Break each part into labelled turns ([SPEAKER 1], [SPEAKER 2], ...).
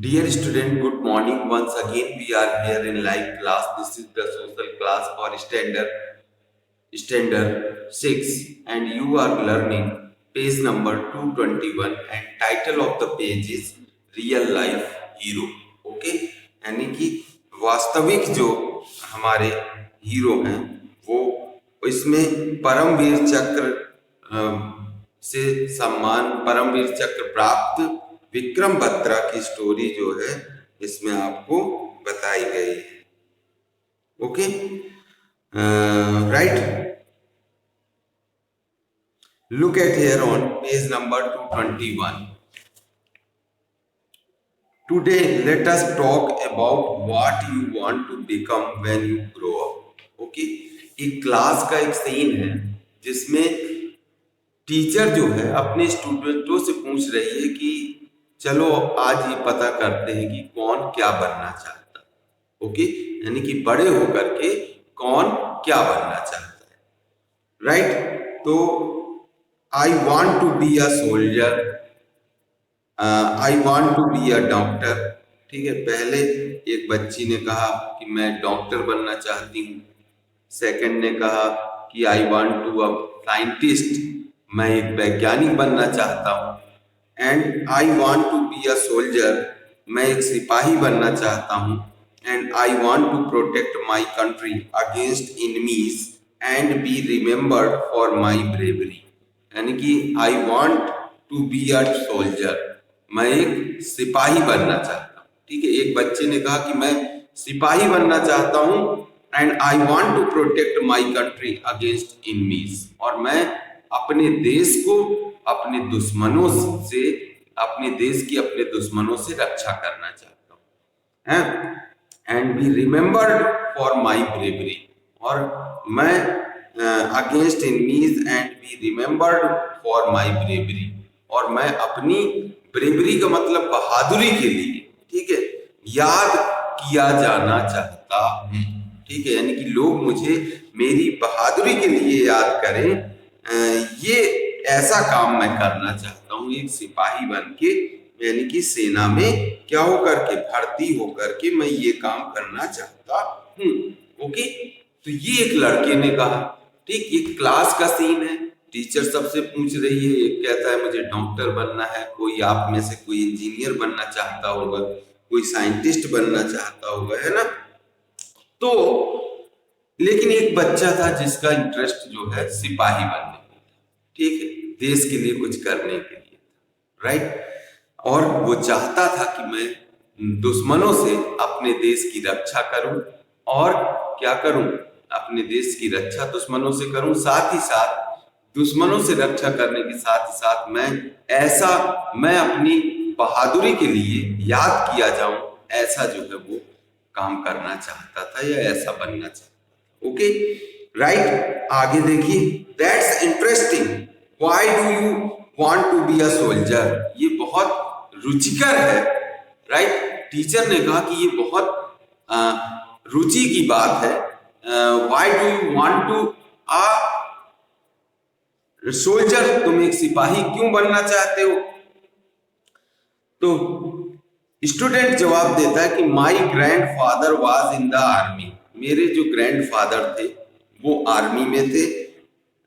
[SPEAKER 1] Dear student, good morning. Once again, we are here in live class. This is the social class for standard 6, and you are learning page number 221, and title of the page is Real Life Hero. Okay, यानी कि वास्तविक जो हमारे hero हैं वो इसमें परमवीर चक्र से सम्मान, परमवीर चक्र प्राप्त विक्रम बत्रा की स्टोरी जो है इसमें आपको बताई गई है। Okay, right, look at here on page number 221. Today let us talk about what you want to become when you grow up. Okay, एक क्लास का एक सीन है जिसमें टीचर जो है अपने स्टूडेंटों से पूछ रही है कि चलो आज ये पता करते हैं कि कौन क्या बनना चाहता है। ओके, यानी कि बड़े होकर के कौन क्या बनना चाहता है। राइट, तो I want to be a soldier, I want to be a doctor. ठीक है, पहले एक बच्ची ने कहा कि मैं डॉक्टर बनना चाहती हूँ। सेकंड ने कहा कि I want to a scientist, मैं एक वैज्ञानिक बनना चाहता हूँ। And I want to be a soldier, मैं एक सिपाही बनना चाहता हूँ। And I want to protect my country against enemies and be remembered for my bravery. यानी कि I want to be a soldier, मैं एक सिपाही बनना चाहता हूँ। ठीक है, एक बच्चे ने कहा कि मैं सिपाही बनना चाहता हूँ। And I want to protect my country against enemies, और मैं अपने देश को अपने दुश्मनों से, अपने देश की अपने दुश्मनों से रक्षा करना चाहता हूँ। And be remembered for my bravery, और मैं against enemies and be remembered for my bravery, और मैं अपनी ब्रेवरी का मतलब बहादुरी के लिए, ठीक है, याद किया जाना चाहता हूँ। ठीक है, यानी कि लोग मुझे मेरी बहादुरी के लिए याद करें। ये ऐसा काम मैं करना चाहता हूँ, एक सिपाही बन के, यानी कि सेना में क्या होकर के, भर्ती होकर के मैं ये काम करना चाहता हूँ। ओके, तो ये एक लड़के ने कहा। ठीक, एक क्लास का सीन है, टीचर सबसे पूछ रही है, एक कहता है मुझे डॉक्टर बनना है, कोई आप में से कोई इंजीनियर बनना चाहता होगा, कोई साइंटिस्ट बनना चाहता होगा, है ना। तो लेकिन एक बच्चा था जिसका इंटरेस्ट जो है सिपाही बनने में, ठीक है, देश के लिए कुछ करने के लिए, राइट। और वो चाहता था कि मैं दुश्मनों से अपने देश की रक्षा करूं, और क्या करूं, अपने देश की रक्षा दुश्मनों से करूं, साथ ही साथ दुश्मनों से रक्षा करने के साथ ही साथ मैं अपनी बहादुरी के लिए याद किया जाऊं, ऐसा जो है वो काम करना चाहता था, या ऐसा बनना चाहता। ओके, राइट, आगे देखिए, that's interesting, why do you want to be a soldier. ये बहुत रुचिकर है, राइट। टीचर ने कहा कि ये बहुत रुचि की बात है। Why do you want to a soldier, तुम एक सिपाही क्यों बनना चाहते हो। तो स्टूडेंट जवाब देता है कि माई grandfather was in the army, मेरे जो ग्रैंडफादर थे वो आर्मी में थे।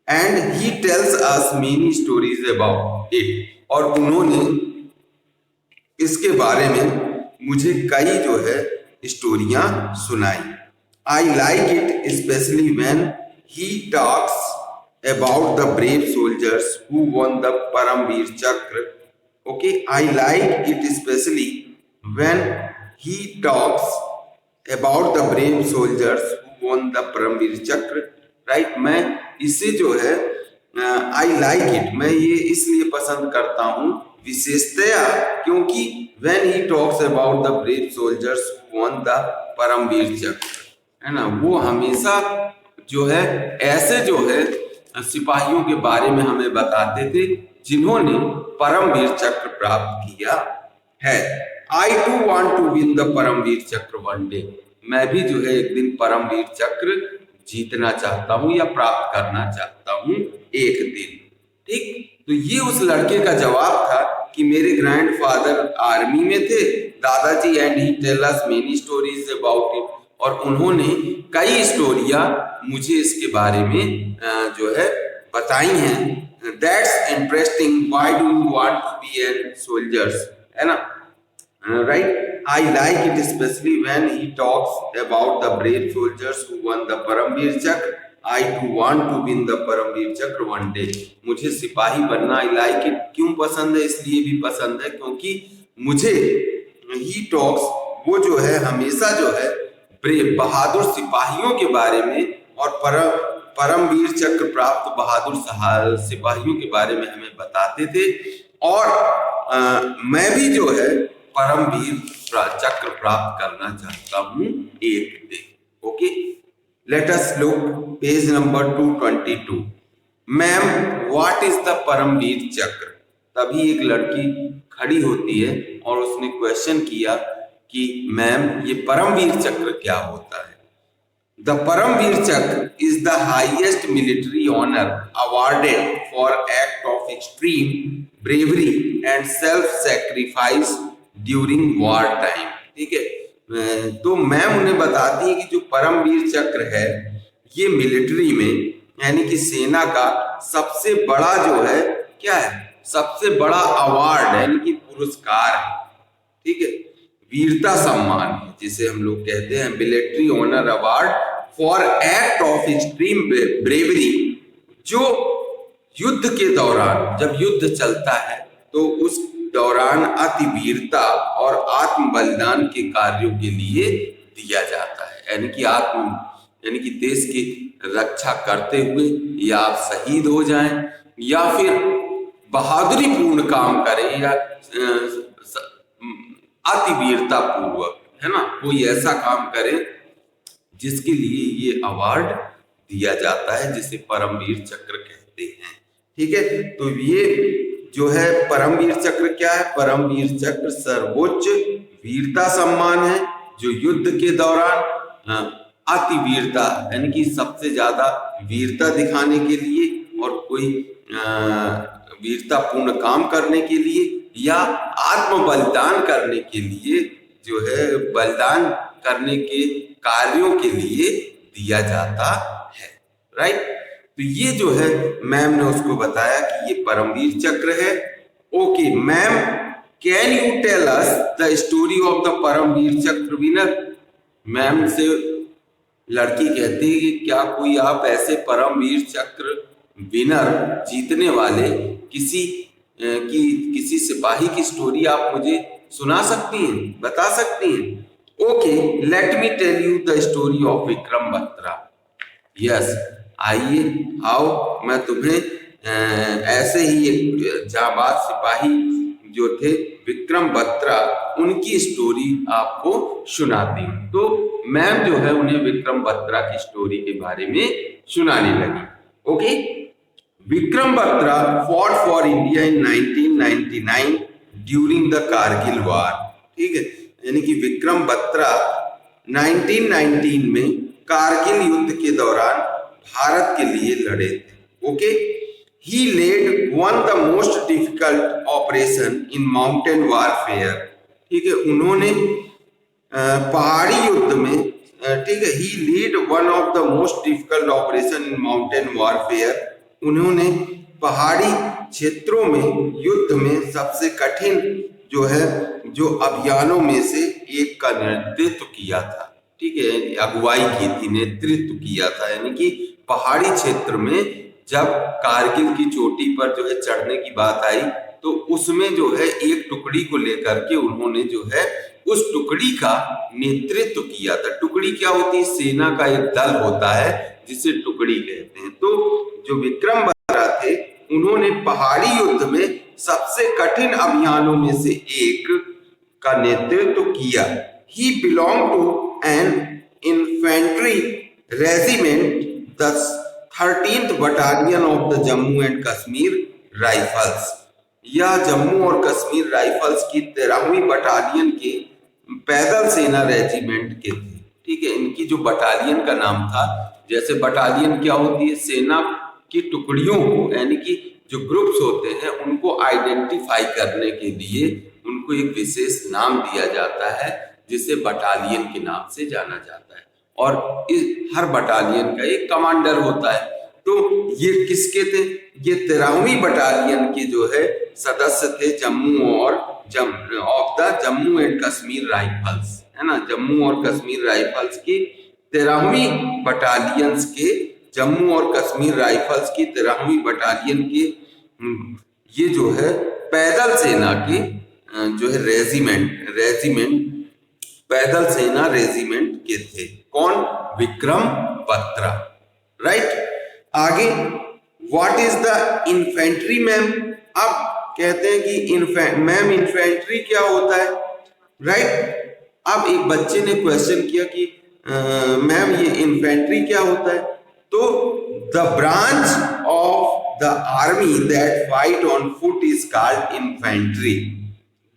[SPEAKER 1] And he tells us many stories about it, और उन्होंने इसके बारे में मुझे कई जो है स्टोरियां सुनाई। I like it specially when he talks about the brave soldiers who won the Paramvir Chakra. Okay, I like it specially when he talks about the brave soldiers who won the Paramvir Chakra, right. मैं इसे जो है आई लाइक इट, मैं ये इसलिए पसंद करता हूँ विशेषतया क्योंकि when he talks about the brave soldiers who won the Paramvir Chakra, है ना, वो हमेशा जो है ऐसे जो है सिपाहियों के बारे में हमें बताते थे जिन्होंने परमवीर चक्र प्राप्त किया है। I too want to win the Paramvir चक्र one day, मैं भी जो है एक दिन परमवीर चक्र जीतना चाहता हूँ या प्राप्त करना चाहता हूँ एक दिन। ठीक, तो ये उस लड़के का जवाब था कि मेरे ग्रैंडफादर आर्मी में थे, दादाजी, and he tell us many stories about it, और उन्होंने कई स्टोरियां मुझे इसके बारे में जो है बताई हैं। That's interesting, why do you want to be an soldiers, है ना, right? I like it especially when he talks about the brave soldiers who won the Paramveer Chakra. I too want to win the Paramveer Chakra one day. मुझे सिपाही बनना, I like it क्यों पसंद है, इसलिए भी पसंद है क्योंकि मुझे he talks, वो जो है हमेशा जो है ब्रेव, बहादुर सिपाहियों के बारे में और परमवीर चक्र प्राप्त बहादुर सिपाहियों के बारे में हमें बताते थे, और मैं भी जो है परमवीर चक्र प्राप्त करना चाहता हूं एक दिन। Okay, let us look page number 222। Ma'am, what is the Paramvir Chakra? तभी एक लड़की खड़ी होती है और उसने क्वेश्चन किया कि मैम, ये परमवीर चक्र क्या होता है? The Paramveer Chakra is the highest military honor awarded for act of extreme bravery and self-sacrifice during war time। ठीक है, तो मैम उन्हें बताती है कि जो परमवीर चक्र है ये मिलिट्री में, यानी कि सेना का सबसे बड़ा जो है क्या है, सबसे बड़ा अवार्ड है, यानी कि पुरस्कार है। ठीक है, वीरता सम्मान है जिसे हम लोग कहते हैं military honour award for act of extreme bravery. जो युद्ध के दौरान, जब युद्ध चलता है तो उस दौरान अति वीरता और आत्म बलिदान के कार्यों के लिए दिया जाता है, यानी कि देश की रक्षा करते हुए या आप शहीद हो जाएं या फिर बहादुरी पूर्ण काम करें या अति वीरता पूर्वक, है ना, कोई ऐसा काम करें जिसके लिए ये अवार्ड दिया जाता है, जिसे परमवीर चक्र कहते हैं। ठीक है, तो ये जो है परमवीर चक्र क्या है? परमवीर चक्र सर्वोच्च वीरता सम्मान है जो युद्ध के दौरान अति वीरता, यानी कि सबसे ज्यादा वीरता दिखाने के लिए और कोई वीरता पूर्ण काम करने के लिए या आत्म बलिदान करने के लिए, जो है बलिदान करने के कार्यों के लिए दिया जाता है। राइट, तो ये जो है मैम ने उसको बताया कि ये परमवीर चक्र है। Okay ma'am, can you tell us the story of the Paramvir Chakra winner? Ma'am से लड़की कहती है कि क्या कोई आप ऐसे परमवीर चक्र विनर, जीतने वाले किसी सिपाही की स्टोरी आप मुझे सुना सकती हैं, बता सकती हैं? Okay, let me tell you the story of Vikram Batra. Yes, आइए आओ, मैं तुम्हें ऐसे ही एक जाबाज सिपाही जो थे विक्रम बत्रा, उनकी स्टोरी आपको सुनाती हूँ। तो मैम जो है उन्हें विक्रम बत्रा की स्टोरी के बारे में सुनाने लगी। Okay, Vikram Batra fought for India in 1999 during the Kargil war. ठीक है, यानी कि विक्रम बत्रा 1919 में कारगिल युद्ध के दौरान भारत के लिए लड़े थे। Okay, he led one the most difficult operation in mountain warfare। ठीक है, उन्होंने पहाड़ी युद्ध में, ठीक है, he led one of the most difficult operation in mountain warfare। उन्होंने पहाड़ी क्षेत्रों में युद्ध में सबसे कठिन जो अभियानों में से एक का नेतृत्व किया था। ठीक है, अगुवाई की थी, नेतृत्व किया था, यानी कि पहाड़ी क्षेत्र में जब कारगिल की चोटी पर जो है चढ़ने की बात आई तो उसमें जो है एक टुकड़ी को लेकर के उन्होंने जो है उस टुकड़ी का नेतृत्व किया था। टुकड़ी क्या होती है? सेना का एक दल होता है जिसे टुकड़ी कहते हैं। तो जो विक्रम बत्रा थे उन्होंने पहाड़ी युद्ध में सबसे कठिन अभियानों में से एक का नेतृत्व किया। He belonged to an infantry regiment, the 13th Battalion of the Jammu and Kashmir Rifles। यह जम्मू और कश्मीर राइफल्स की 13वीं बटालियन के पैदल सेना रेजिमेंट के थे। ठीक है, इनकी जो बटालियन का नाम था, जैसे बटालियन क्या होती है? सेना की टुकड़ियों को, यानी कि जो ग्रुप्स होते हैं उनको आइडेंटिफाई करने के लिए उनको एक विशेष नाम दिया जाता है जिसे बटालियन के नाम से जाना जाता है। और हर बटालियन का एक कमांडर होता है। तो ये किसके थे? ये 13वीं बटालियन के जो है सदस्य थे जम्मू और of the Jammu and Kashmir rifles, है ना। जम्मू और कश्मीर राइफल्स की 13वीं बटालियंस के जम्मू और कश्मीर राइफल्स की 13वीं बटालियन के ये जो है पैदल सेना के जो है रेजिमेंट पैदल सेना रेजिमेंट के थे। कौन? विक्रम बत्रा, राइट। आगे, what is the infantry ma'am? अब कहते हैं कि मैम इन्फेंट्री क्या होता है, राइट। अब एक बच्चे ने क्वेश्चन किया कि मैम ये इन्फेंट्री क्या होता है? तो the branch of the army that fight on foot is called infantry.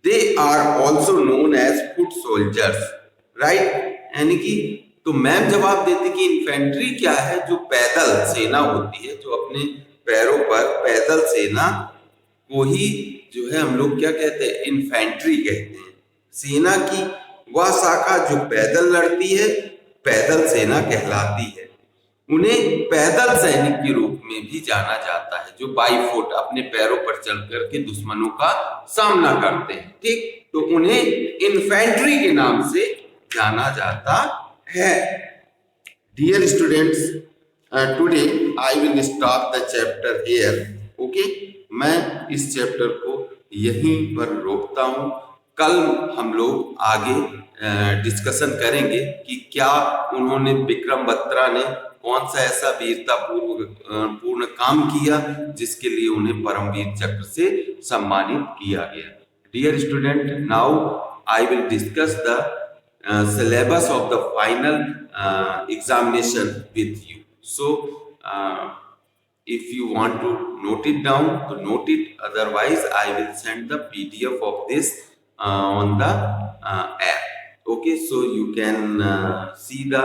[SPEAKER 1] They are also known as foot soldiers, right. यानी कि तो मैम जवाब देती कि इन्फेंट्री क्या है? जो पैदल सेना होती है, जो अपने पैरों पर पैदल सेना को ही जो है हम लोग क्या कहते हैं? इन्फेंट्री कहते हैं। सेना की वह शाखा जो पैदल लड़ती है पैदल सेना कहलाती है। उन्हें पैदल सैनिक के रूप में भी जाना जाता है, जो बाई फुट अपने पैरों पर चल करके दुश्मनों का सामना करते हैं, ठीक। तो उन्हें इन्फेंट्री के नाम से जाना जाता है। Dear students, today I will stop the chapter here, okay. मैं इस चैप्टर को यहीं पर रोकता हूँ। कल हम लोग आगे डिस्कशन करेंगे कि क्या उन्होंने विक्रम बत्रा ने कौन सा ऐसा वीरता पूर्ण काम किया जिसके लिए उन्हें परमवीर चक्र से सम्मानित किया गया। Dear student, now I will discuss the syllabus of the final examination with you. So if you want to note it down, to note it, otherwise I will send the PDF of this on the app, okay. So you can see the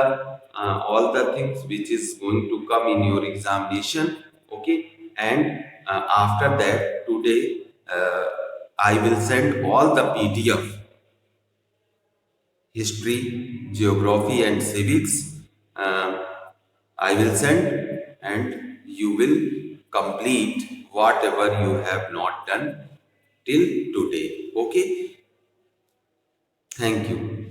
[SPEAKER 1] all the things which is going to come in your examination, okay. And after that, today I will send all the PDF, history, geography and civics, I will send, and you will complete whatever you have not done till today, okay. Thank you.